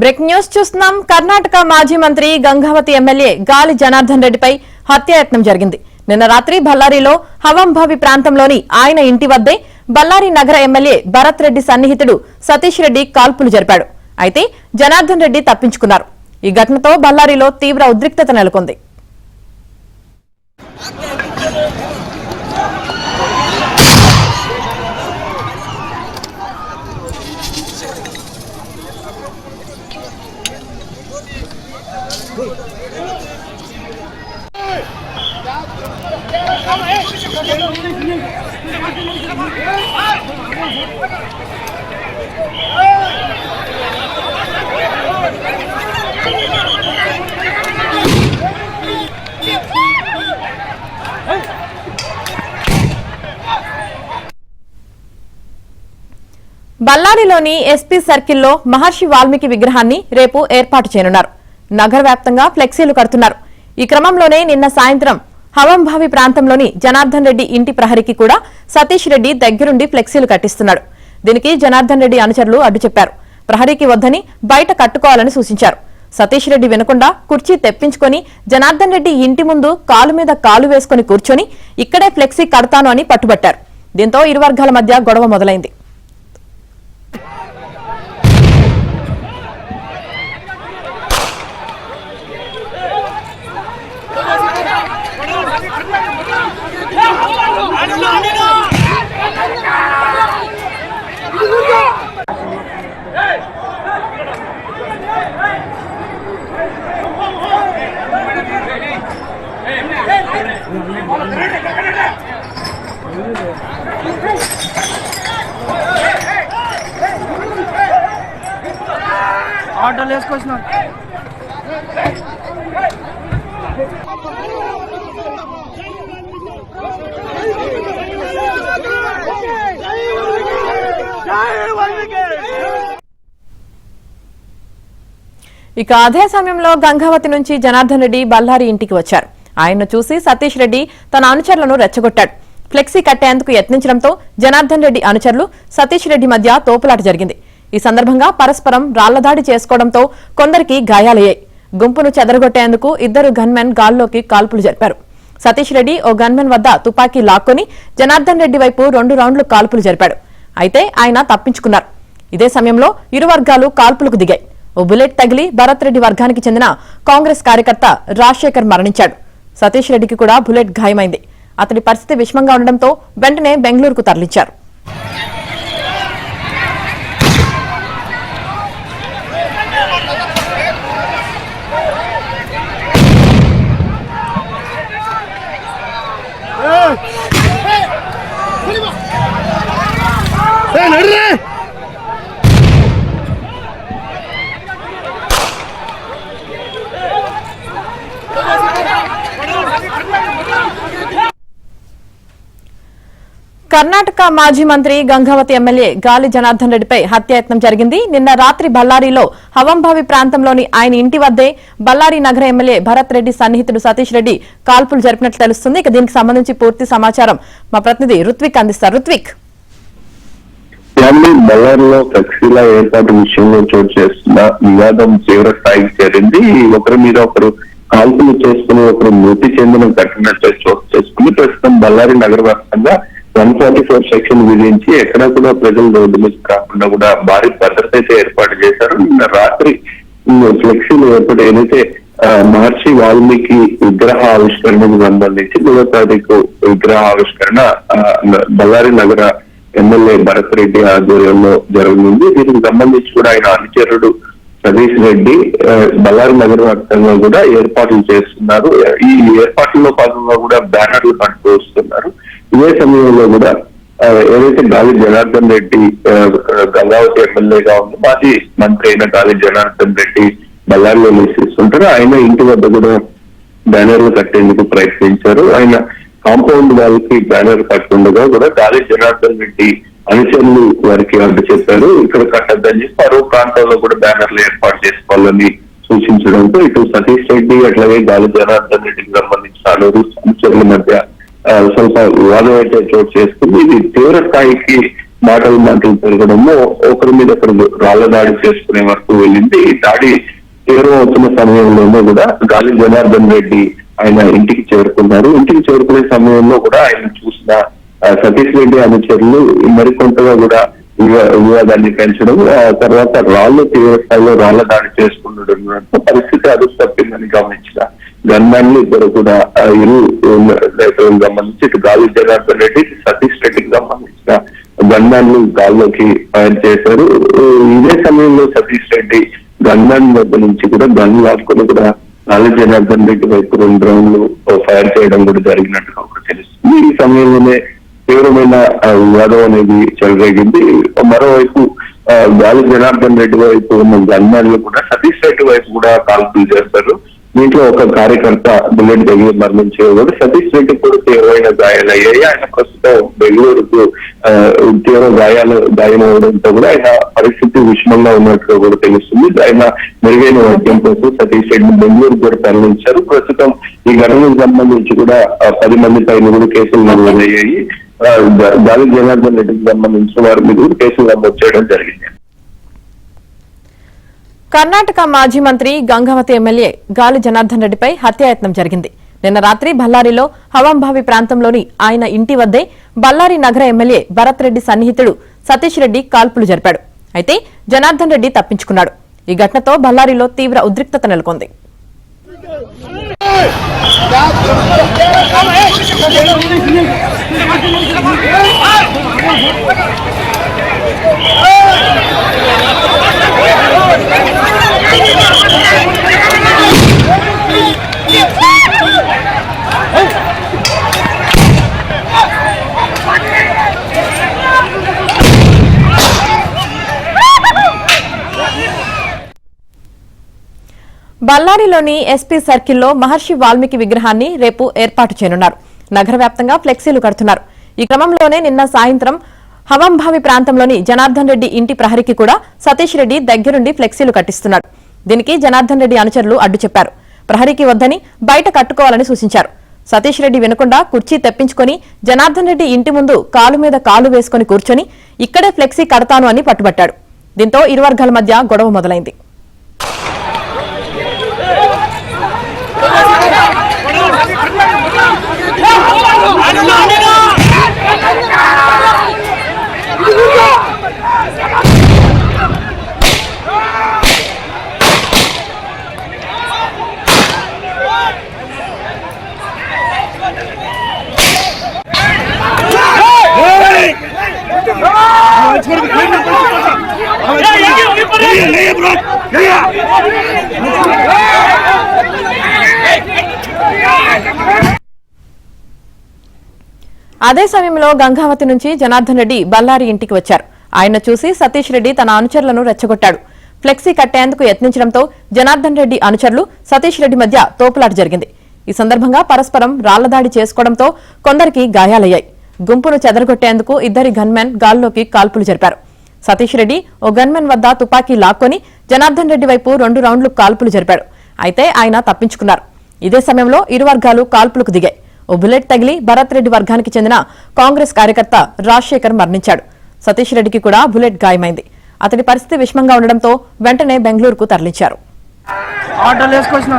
Break news చూస్తున్నాం. కర్ణాటక మాజీ మంత్రి గంగావతి ఎమ్మెల్యే గాలి జనార్దన్ రెడ్డిపై హత్యాయత్నం జరిగింది. నిన్న రాత్రి బళ్ళారిలో హవంభావి ప్రాంతంలోని ఆయన ఇంటి వద్దే బళ్ళారి నగర ఎమ్మెల్యే భరత్ రెడ్డి సన్నిహితుడు సతీష్ రెడ్డి కాల్పులు జరిపాడు. అయితే జనార్దన్ రెడ్డి తప్పించుకున్నారు. ఈ ఘటనతో బళ్ళారిలో తీవ్ర ఉద్రిక్తత నెలకొంది. బళ్ళారిలోని ఎస్పీ సర్కిల్లో మహర్షి వాల్మీకి విగ్రహాన్ని రేపు ఏర్పాటు చేయనున్నారు. నగర వ్యాప్తంగా ఫ్లెక్సీలు కడుతున్నారు. ఈ క్రమంలోనే నిన్న సాయంత్రం హవంభావి ప్రాంతంలోని జనార్దన్ రెడ్డి ఇంటి ప్రహరికి కూడా సతీష్ రెడ్డి దగ్గరుండి ఫ్లెక్సీలు కట్టిస్తున్నాడు. దీనికి జనార్దన్ రెడ్డి అనుచరులు అడ్డు చెప్పారు. ప్రహరీకి వద్దని బయట కట్టుకోవాలని సూచించారు. సతీష్ రెడ్డి వినకుండా కుర్చీ తెప్పించుకొని జనార్దన్ రెడ్డి ఇంటి ముందు కాలు మీద కాలు వేసుకుని కూర్చొని ఇక్కడే ఫ్లెక్సీ కడతాను అని పట్టుబట్టారు. దీంతో ఇరు వర్గాల మధ్య గొడవ మొదలైంది. ఆటోలు వేసుకొచ్చిన ఇక అదే సమయంలో గంగావతి నుంచి జనార్దన్ రెడ్డి బళ్ళారి ఇంటికి వచ్చారు. ఆయన్ను చూసి సతీష్ రెడ్డి తన అనుచరులను రెచ్చగొట్టాడు. ఫ్లెక్సీ కట్టేందుకు యత్నించడంతో జనార్దన్ రెడ్డి అనుచరులు సతీష్ రెడ్డి మధ్య తోపులాట జరిగింది. ఈ సందర్భంగా పరస్పరం రాళ్లదాడి చేసుకోవడంతో కొందరికి గాయాలయ్యాయి. గుంపును చెదరగొట్టేందుకు ఇద్దరు గన్మెన్ గాల్లోకి కాల్పులు జరిపారు. సతీష్ రెడ్డి ఓ గన్మెన్ వద్ద తుపాకీ లాక్కొని జనార్దన్ రెడ్డి వైపు 2 రౌండ్లు కాల్పులు జరిపాడు. అయితే ఆయన తప్పించుకున్నారు. ఇదే సమయంలో ఇరు వర్గాలు కాల్పులకు దిగాయి. ఓ బుల్లెట్ తగిలి భరత్ రెడ్డి వర్గానికి చెందిన కాంగ్రెస్ కార్యకర్త రాజశేఖర్ మరణించాడు. సతీష్ రెడ్డికి కూడా బుల్లెట్ గాయమైంది. అతడి పరిస్థితి విషమంగా ఉండడంతో వెంటనే బెంగళూరుకు తరలించారు. కర్ణాటక మాజీ మంత్రి గంగావతి ఎమ్మెల్యే గాలి జనార్దన్ రెడ్డిపై హత్యాయత్నం జరిగింది. నిన్న రాత్రి బళ్ళారిలో హవంభావి ప్రాంతంలోని ఆయన ఇంటి వద్దే బళ్ళారి నగర ఎమ్మెల్యే భరత్ రెడ్డి సన్నిహితుడు సతీష్ రెడ్డి కాల్పులు జరిపినట్లు తెలుస్తుంది. ఇక దీనికి సంబంధించి పూర్తి సమాచారం మా ప్రతినిధి రుత్విక్ అందిస్తారు. రుత్విక్, బళ్ళారిలో ఫ్లెక్సీల ఏర్పాటు విషయంలో చోటు చేస్తున్న వివాదం తీవ్ర స్థాయికి చేరింది. ఒకరి మీద ఒకరు కాల్పులు చేసుకుని ఒకరు మృతి చెందిన ఘటనతో చోటు చేసుకుని ప్రస్తుతం బళ్ళారి నగర వ్యాప్తంగా 144 సెక్షన్ విధించి ఎక్కడా కూడా ప్రజలు రోడ్డు మీద కాకుండా కూడా భారీ భద్రత అయితే ఏర్పాటు చేశారు. నిన్న రాత్రి ఫ్లెక్సీలు ఏర్పాటు ఏదైతే మహర్షి వాల్మీకి విగ్రహ ఆవిష్కరణకు సంబంధించి 3వ తారీఖు విగ్రహ ఆవిష్కరణ బళ్ళారి నగర ఎమ్మెల్యే భరత్ రెడ్డి ఆధ్వర్యంలో జరగనుంది. దీనికి సంబంధించి కూడా ఆయన అనుచరుడు సతీష్ రెడ్డి బళ్ళారి నగర వ్యాప్తంగా కూడా ఏర్పాట్లు చేస్తున్నారు. ఈ ఏర్పాట్లలో భాగంగా కూడా బ్యానర్లు పట్టుకు వస్తున్నారు. ఇదే సమయంలో కూడా ఏదైతే గాలి జనార్దన్ రెడ్డి గంగావతి ఎమ్మెల్యేగా ఉంది, మాజీ మంత్రి అయిన గాలి జనార్దన్ రెడ్డి బళ్ళారిలో నివసిస్తుంటారు. ఆయన ఇంటి వద్ద కూడా బ్యానర్లు కట్టేందుకు ప్రయత్నించారు. ఆయన కాంపౌండ్ వాళ్ళకి బ్యానర్ కట్టుండగా కూడా గాలి జనార్దన్ రెడ్డి అనుచరులు వారికి అడ్డు చెప్పారు. ఇక్కడ కట్టద్దని చెప్పి మరో ప్రాంతాల్లో కూడా బ్యానర్లు ఏర్పాటు చేసుకోవాలని సూచించడంతో ఇటు సతీష్ రెడ్డి అట్లాగే గాలి జనార్దన్ రెడ్డికి సంబంధించిన అనుచరుల మధ్య స్వల్ప వివాదం అయితే చోటు చేసుకుంది. ఇది తీవ్ర స్థాయికి మాటలు పెరగడము, ఒకరి మీద ఒకరు రాళ్ల దాడి చేసుకునే వరకు వెళ్ళింది. ఈ దాడి తీవ్రం అవుతున్న సమయంలోనూ కూడా గాలి జనార్దన్ రెడ్డి ఆయన ఇంటికి చేరుకున్నారు. ఇంటికి చేరుకునే సమయంలో కూడా ఆయన చూసిన సతీష్ రెడ్డి అనుచరులు మరికొంతగా కూడా వివాదాన్ని పెంచడం, ఆ తర్వాత తీవ్ర స్థాయిలో రాళ్ల దాడి చేసుకుంటుండడంతో పరిస్థితి అదుపు తప్పిందని గమనించిన గన్మ్యాన్లు ఇద్దరు కూడా ఇరు నేతలకు సంబంధించి ఇటు గాలి జనార్దన్ రెడ్డి, సతీష్ రెడ్డికి సంబంధించిన గన్మ్యాన్లు గాల్లోకి ఫైర్ చేశారు. ఇదే సమయంలో సతీష్ రెడ్డి గన్మ్యాన్ వద్ద నుంచి కూడా గన్ లాక్కుని కూడా గాలి జనార్దన్ రెడ్డి వైపు 2 రౌండ్లు ఫైర్ చేయడం కూడా జరిగినట్టుగా కూడా తెలుస్తుంది. ఈ సమయంలోనే తీవ్రమైన వివాదం అనేది చెలరేగింది. మరోవైపు గాలి జనార్దన్ రెడ్డి వైపు ఉన్న గన్మ్యాన్లు కూడా సతీష్ రెడ్డి వైపు కూడా కాల్పులు చేస్తారు. దీంట్లో ఒక కార్యకర్త బుల్లెట్ తగిలి మరణించేవాడు. సతీష్ రెడ్డి కూడా తీవ్రమైన గాయాలయ్యాయి. ఆయన ప్రస్తుతం బెంగళూరుకు తీవ్ర గాయమవడంతో కూడా ఆయన పరిస్థితి విషమంగా ఉన్నట్టుగా కూడా తెలుస్తుంది. ఆయన మెరుగైన వైద్యం కోసం సతీష్ రెడ్డి బెంగళూరు కూడా తరలించారు. ప్రస్తుతం ఈ ఘటనకు సంబంధించి కూడా 10 మంది పైన కూడా కేసులు నమోదయ్యాయి. గాలి జనార్దన్ రెడ్డికి సంబంధించిన వారి మీద కూడా కేసులు నమోదు చేయడం జరిగింది. కర్ణాటక మాజీ మంత్రి గంగావతి ఎమ్మెల్యే గాలి జనార్దన్ రెడ్డిపై హత్యాయత్నం జరిగింది. నిన్న రాత్రి బళ్ళారిలో హవంభావి ప్రాంతంలోని ఆయన ఇంటి వద్దే బళ్ళారి నగర ఎమ్మెల్యే భరత్ రెడ్డి సన్నిహితుడు సతీష్ రెడ్డి కాల్పులు జరిపాడు. అయితే జనార్దన్ రెడ్డి తప్పించుకున్నాడు. ఈ ఘటనతో బళ్ళారిలో తీవ్ర ఉద్రిక్తత నెలకొంది. బళ్ళారిలోని ఎస్పీ సర్కిల్లో మహర్షి వాల్మీకి విగ్రహాన్ని రేపు ఏర్పాటు చేయనున్నారు. నగర వ్యాప్తంగా ఫ్లెక్సీలు కడుతున్నారు. ఈ క్రమంలోనే నిన్న సాయంత్రం హవంభావి ప్రాంతంలోని జనార్దన్ రెడ్డి ఇంటి ప్రహరికి కూడా సతీష్ రెడ్డి దగ్గరుండి ఫ్లెక్సీలు కట్టిస్తున్నాడు. దీనికి జనార్దన్ రెడ్డి అనుచరులు అడ్డు చెప్పారు. ప్రహరికి వద్దని బయట కట్టుకోవాలని సూచించారు. సతీష్ రెడ్డి వినకుండా కుర్చీ తెప్పించుకుని జనార్దన్ రెడ్డి ఇంటి ముందు కాలు మీద కాలు వేసుకుని కూర్చొని ఇక్కడే ఫ్లెక్సీ కడతాను అని పట్టుబట్టాడు. దీంతో ఇరు వర్గాల మధ్య గొడవ మొదలైంది. అదే సమయంలో గంగావతి నుంచి జనార్దన్ రెడ్డి బళ్ళారి ఇంటికి వచ్చారు. ఆయన చూసి సతీష్ రెడ్డి తన అనుచరులను రెచ్చగొట్టాడు. ఫ్లెక్సీ కట్టేందుకు యత్నించడంతో జనార్దన్ రెడ్డి అనుచరులు సతీష్ రెడ్డి మధ్య తోపులాట జరిగింది. ఈ సందర్భంగా పరస్పరం రాళ్లదాడి చేసుకోవడంతో కొందరికి గాయాలయ్యాయి. గుంపును చెదరగొట్టేందుకు ఇద్దరి గన్మెన్ గాల్లోకి కాల్పులు జరిపారు. సతీష్ రెడ్డి ఓ గన్మెన్ వద్ద తుపాకీ లాక్కొని జనార్దన్ రెడ్డి వైపు 2 రౌండ్లు కాల్పులు జరిపాడు. అయితే ఆయన తప్పించుకున్నారు. ఇదే సమయంలో ఇరు వర్గాలు కాల్పులకు దిగాయి. ఓ బుల్లెట్ తగిలి భరత్ రెడ్డి వర్గానికి చెందిన కాంగ్రెస్ కార్యకర్త రాజశేఖర్ మరణించాడు. సతీష్ రెడ్డికి కూడా బుల్లెట్ గాయమైంది. అతడి పరిస్థితి విషమంగా ఉండడంతో వెంటనే బెంగళూరుకు తరలించారు. ఆటోలు వేసుకొచ్చినా